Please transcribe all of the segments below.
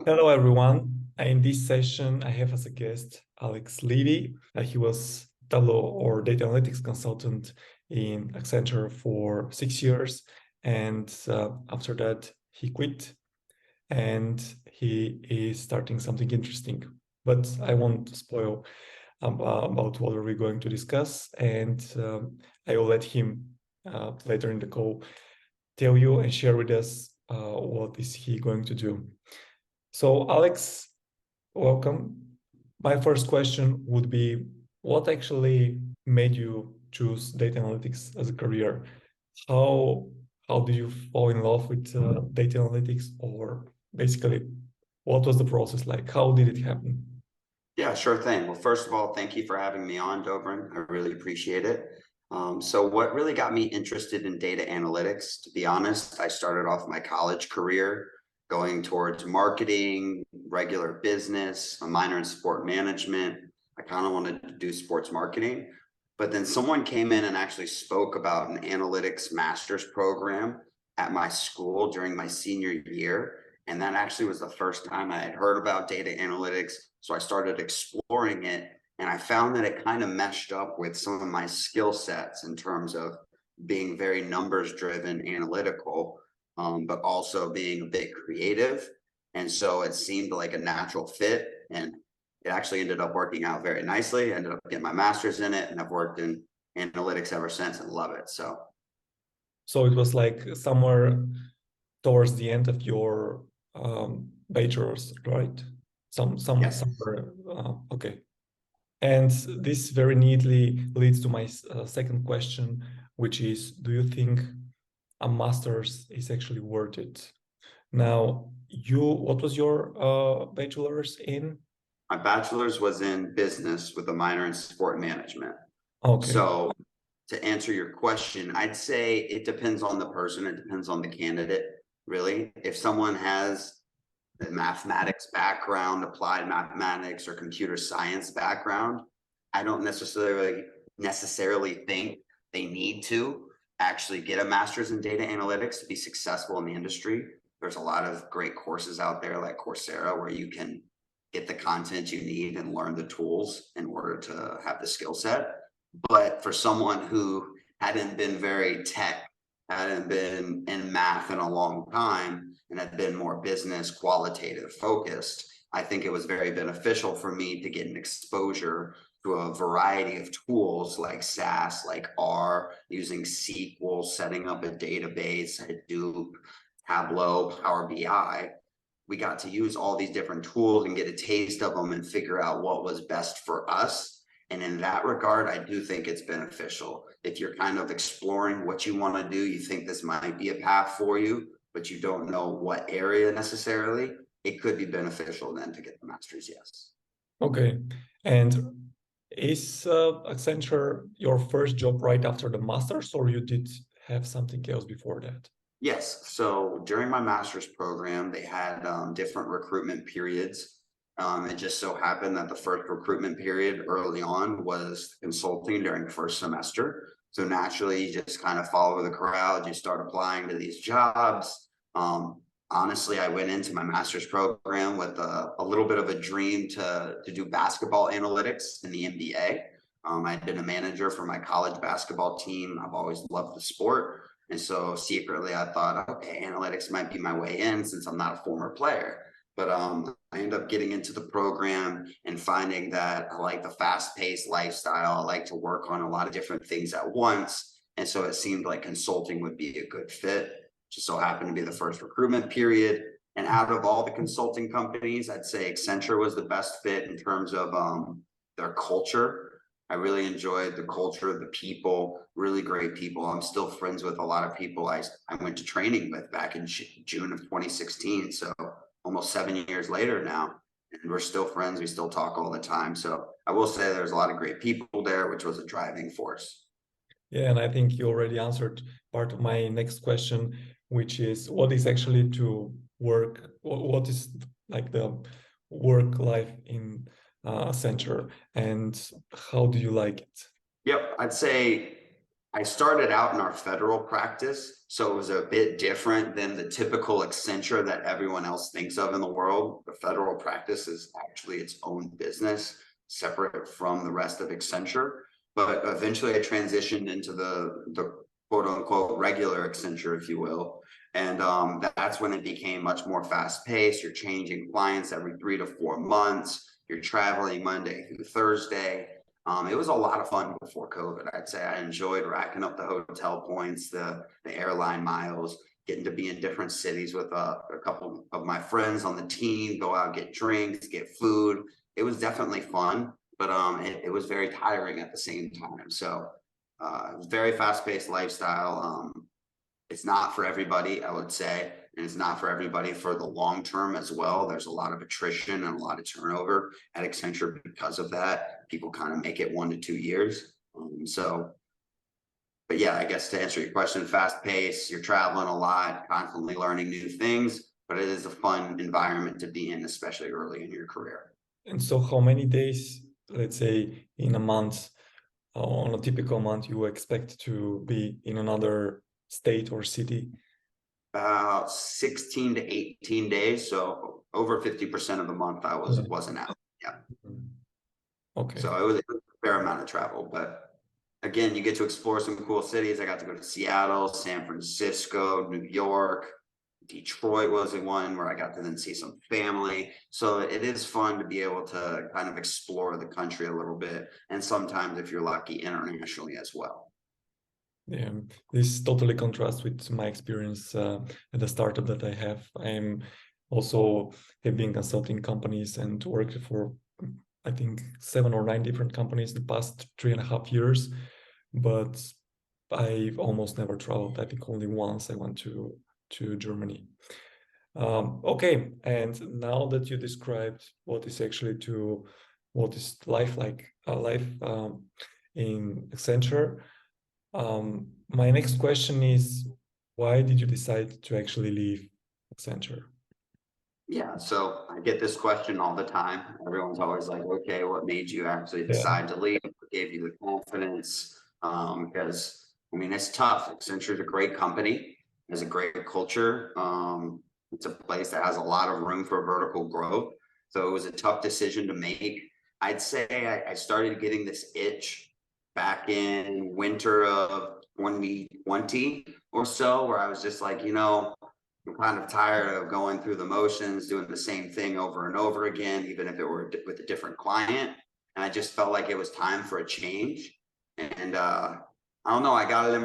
Hello, everyone. In this session, I have as a guest Alex Levy. He was Tableau or data analytics consultant in Accenture for 6 years. And after that, he quit and he is starting something interesting. But I won't spoil about what are we going to discuss. And I will let him later in the call tell you and share with us what is he going to do. So, Alex, welcome. My first question would be, what actually made you choose data analytics as a career? How how did you fall in love with data analytics, or basically, what was the process like? How did it happen? Yeah, sure thing. Well, first of all, thank you for having me on, Dobrin. I really appreciate it. So what really got me interested in data analytics, to be honest, I started off my college career going towards marketing, regular business, a minor in sport management. I kind of wanted to do sports marketing, but then someone came in and actually spoke about an analytics master's program at my school during my senior year. And that actually was the first time I had heard about data analytics. So I started exploring it, and I found that it kind of meshed up with some of my skill sets in terms of being very numbers driven, analytical, but also being a bit creative. And so it seemed like a natural fit, and it actually ended up working out very nicely. I ended up getting my master's in it, and I've worked in analytics ever since and love it. So it was like somewhere towards the end of your bachelor's, right? Yes. Somewhere. Okay. And this very neatly leads to my second question, which is, do you think a master's is actually worth it? Now, what was your bachelor's in? My bachelor's was in business with a minor in sport management. Okay. So to answer your question, I'd say it depends on the person. It depends on the candidate, really. If someone has a mathematics background, applied mathematics or computer science background, I don't necessarily think they need to actually get a master's in data analytics to be successful in the industry. There's a lot of great courses out there like Coursera where you can get the content you need and learn the tools in order to have the skill set. But for someone who hadn't been very tech, hadn't been in math in a long time, and had been more business qualitative focused, I think it was very beneficial for me to get an exposure to a variety of tools like SAS, like R, using SQL, setting up a database, Hadoop, Tableau, Power BI. We got to use all these different tools and get a taste of them and figure out what was best for us. And in that regard, I do think it's beneficial. If you're kind of exploring what you want to do, you think this might be a path for you, but you don't know what area necessarily, it could be beneficial then to get the master's, yes. Okay. And is Accenture your first job right after the master's, or you did have something else before that? Yes. So during my master's program, they had different recruitment periods. It just so happened that the first recruitment period early on was consulting during the first semester. So naturally, you just kind of follow the crowd. You start applying to these jobs. Honestly, I went into my master's program with a little bit of a dream to do basketball analytics in the NBA. I'd been a manager for my college basketball team. I've always loved the sport. And so secretly I thought, okay, analytics might be my way in since I'm not a former player. But I ended up getting into the program and finding that I like the fast-paced lifestyle. I like to work on a lot of different things at once. And so it seemed like consulting would be a good fit. Just so happened to be the first recruitment period. And out of all the consulting companies, I'd say Accenture was the best fit in terms of their culture. I really enjoyed the culture, the people, really great people. I'm still friends with a lot of people I went to training with back in June of 2016. So almost 7 years later now, and we're still friends. We still talk all the time. So I will say there's a lot of great people there, which was a driving force. Yeah, and I think you already answered part of my next question, which is what is actually to work, what is like the work life in Accenture, and how do you like it? Yep, I'd say I started out in our federal practice, so it was a bit different than the typical Accenture that everyone else thinks of in the world. The federal practice is actually its own business, separate from the rest of Accenture. But eventually I transitioned into the quote unquote regular Accenture, if you will. And that's when it became much more fast paced. You're changing clients every 3 to 4 months. You're traveling Monday through Thursday. It was a lot of fun before COVID. I'd say I enjoyed racking up the hotel points, the airline miles, getting to be in different cities with a couple of my friends on the team, go out, get drinks, get food. It was definitely fun, but it was very tiring at the same time. So it was very fast-paced lifestyle. It's not for everybody, I would say, and it's not for everybody for the long term as well. There's a lot of attrition and a lot of turnover at Accenture because of that. People kind of make it 1 to 2 years. But yeah, I guess to answer your question, fast pace, you're traveling a lot, constantly learning new things, but it is a fun environment to be in, especially early in your career. And so how many days, let's say in a month, on a typical month, you expect to be in another state or city? About 16 to 18 days. So over 50% of the month I wasn't out. Yeah. Okay. So it was a fair amount of travel, but again, you get to explore some cool cities. I got to go to Seattle, San Francisco, New York, Detroit was the one where I got to then see some family. So it is fun to be able to kind of explore the country a little bit. And sometimes, if you're lucky, internationally as well. Yeah, this totally contrasts with my experience at the startup that I have. I'm also have been consulting companies and worked for, I think, 7 or 9 different companies in the past 3.5 years, but I've almost never traveled. I think only once I went to Germany. Okay, and now that you described what is life like, life in Accenture, my next question is, why did you decide to actually leave Accenture? Yeah, so I get this question all the time. Everyone's always like, okay, what made you actually decide to leave? What gave you the confidence? Because I mean, it's tough. Accenture is a great company, has a great culture. It's a place that has a lot of room for vertical growth. So it was a tough decision to make. I'd say I started getting this itch back in winter of 2020 or so, where I was just like, I'm kind of tired of going through the motions, doing the same thing over and over again, even if it were with a different client. And I just felt like it was time for a change. And I don't know, I got it in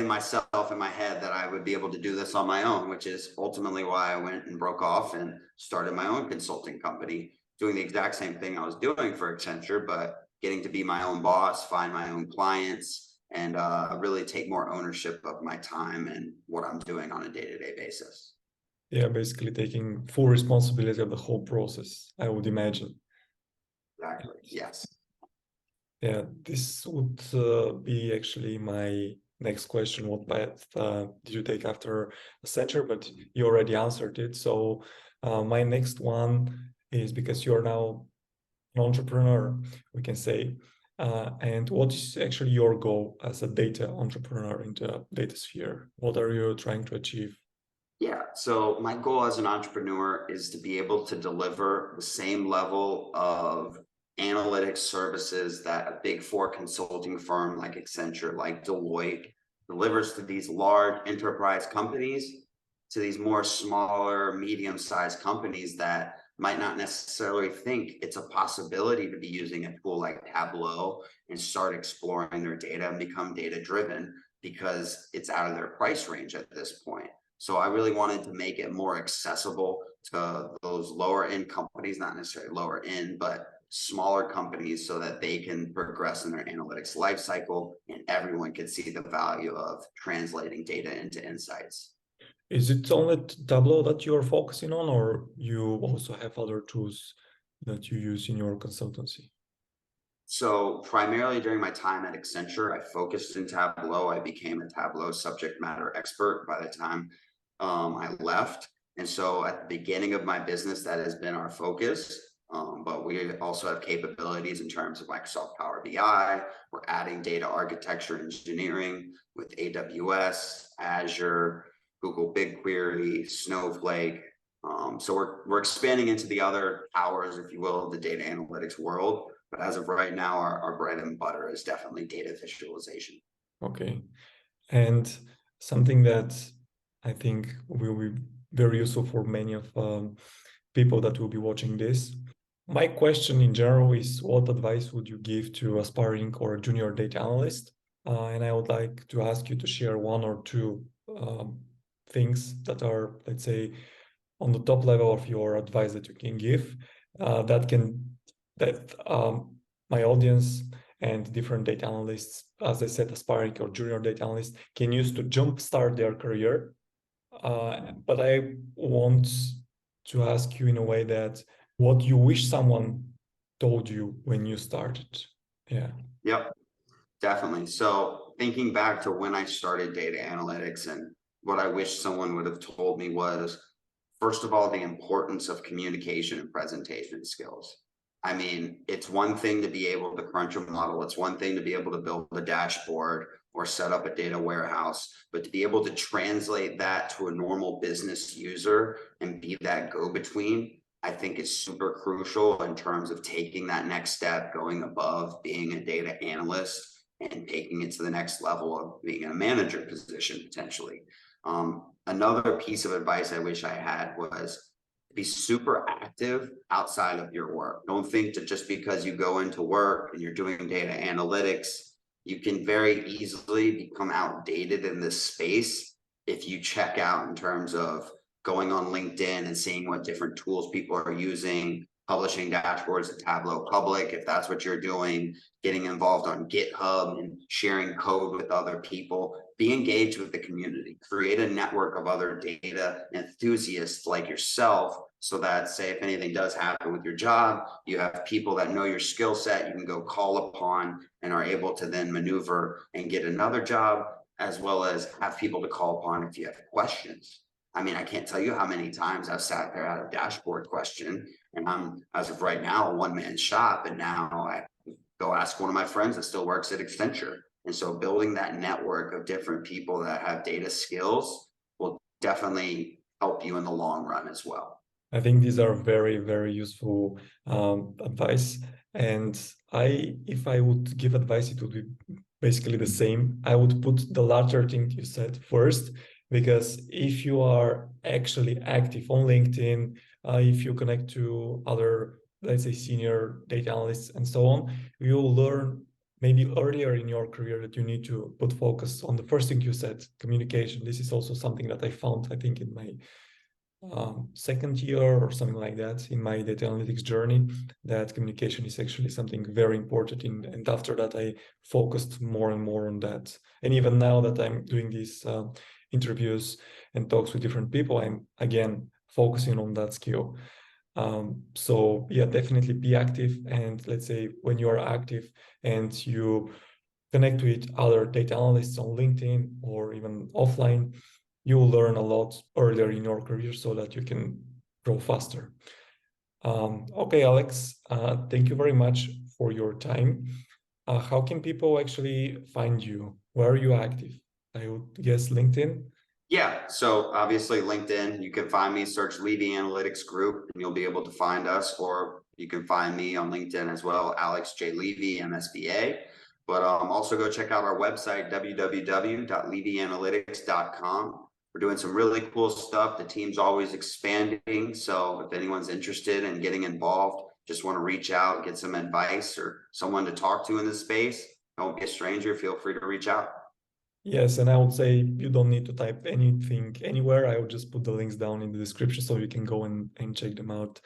myself, in my head, that I would be able to do this on my own, which is ultimately why I went and broke off and started my own consulting company, doing the exact same thing I was doing for Accenture, but getting to be my own boss, find my own clients, and really take more ownership of my time and what I'm doing on a day-to-day basis. Yeah, basically taking full responsibility of the whole process, I would imagine. Exactly, yes. Yeah, this would be actually my next question. What path did you take after Accenture? But you already answered it. So my next one is, because you're now an entrepreneur, we can say, and what is actually your goal as a data entrepreneur in the data sphere? What are you trying to achieve? Yeah, so my goal as an entrepreneur is to be able to deliver the same level of analytics services that a big four consulting firm like Accenture, like Deloitte, delivers to these large enterprise companies, to these more smaller, medium-sized companies that might not necessarily think it's a possibility to be using a tool like Tableau and start exploring their data and become data-driven, because it's out of their price range at this point. So I really wanted to make it more accessible to those lower end companies, not necessarily lower end, but smaller companies, so that they can progress in their analytics lifecycle and everyone can see the value of translating data into insights. Is it only Tableau that you're focusing on, or you also have other tools that you use in your consultancy? So primarily during my time at Accenture, I focused in Tableau. I became a Tableau subject matter expert by the time I left. And so at the beginning of my business, that has been our focus. But we also have capabilities in terms of Microsoft Power BI. We're adding data architecture engineering with AWS, Azure, Google BigQuery, Snowflake. So we're expanding into the other powers, if you will, of the data analytics world. But as of right now, our bread and butter is definitely data visualization. Okay. And something that I think will be very useful for many of people that will be watching this. My question in general is, what advice would you give to aspiring or junior data analyst? And I would like to ask you to share one or two things that are, let's say, on the top level of your advice that you can give, that my audience and different data analysts, as I said, aspiring or junior data analysts, can use to jumpstart their career. But I want to ask you in a way that what you wish someone told you when you started. Yeah. Yep, definitely. So thinking back to when I started data analytics, and what I wish someone would have told me was, first of all, the importance of communication and presentation skills. I mean, it's one thing to be able to crunch a model. It's one thing to be able to build a dashboard or set up a data warehouse, but to be able to translate that to a normal business user and be that go-between, I think is super crucial in terms of taking that next step, going above being a data analyst and taking it to the next level of being in a manager position potentially. Another piece of advice I wish I had was be super active outside of your work. Don't think that just because you go into work and you're doing data analytics, you can very easily become outdated in this space if you check out in terms of going on LinkedIn and seeing what different tools people are using, publishing dashboards at Tableau Public, if that's what you're doing, getting involved on GitHub and sharing code with other people. Be engaged with the community, create a network of other data enthusiasts like yourself, so that, say, if anything does happen with your job, you have people that know your skill set, you can go call upon and are able to then maneuver and get another job, as well as have people to call upon if you have questions. I mean, I can't tell you how many times I've sat there at a dashboard question, and I'm, as of right now, a one-man shop, and now I go ask one of my friends that still works at Accenture. And so building that network of different people that have data skills will definitely help you in the long run as well. I think these are very, very useful advice. And if I would give advice, it would be basically the same. I would put the latter thing you said first, because if you are actually active on LinkedIn, if you connect to other, let's say, senior data analysts and so on, you'll learn maybe earlier in your career that you need to put focus on the first thing you said, communication. This is also something that I found, I think, in my second year or something like that in my data analytics journey, that communication is actually something very important. And after that, I focused more and more on that. And even now that I'm doing these interviews and talks with different people, I'm again focusing on that skill. So yeah, definitely be active. And let's say when you are active and you connect with other data analysts on LinkedIn or even offline, you will learn a lot earlier in your career so that you can grow faster. Okay, Alex, thank you very much for your time. How can people actually find you? Where are you active? I would guess LinkedIn. Yeah, so obviously LinkedIn, you can find me, search Levy Analytics Group, and you'll be able to find us, or you can find me on LinkedIn as well, Alex J. Levy, MSBA. But also go check out our website, www.levyanalytics.com. We're doing some really cool stuff. The team's always expanding. So if anyone's interested in getting involved, just want to reach out, get some advice or someone to talk to in this space, don't be a stranger. Feel free to reach out. Yes, and I would say you don't need to type anything anywhere. I will just put the links down in the description so you can go and check them out.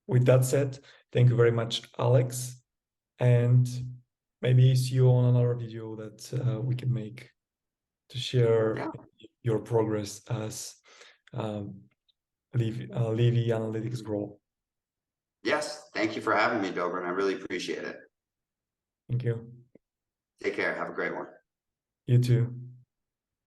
With that said, thank you very much, Alex. And maybe see you on another video that we can make to share your progress as Levy Analytics grow. Yes, thank you for having me, Dobrin. I really appreciate it. Thank you. Take care. Have a great one. You too.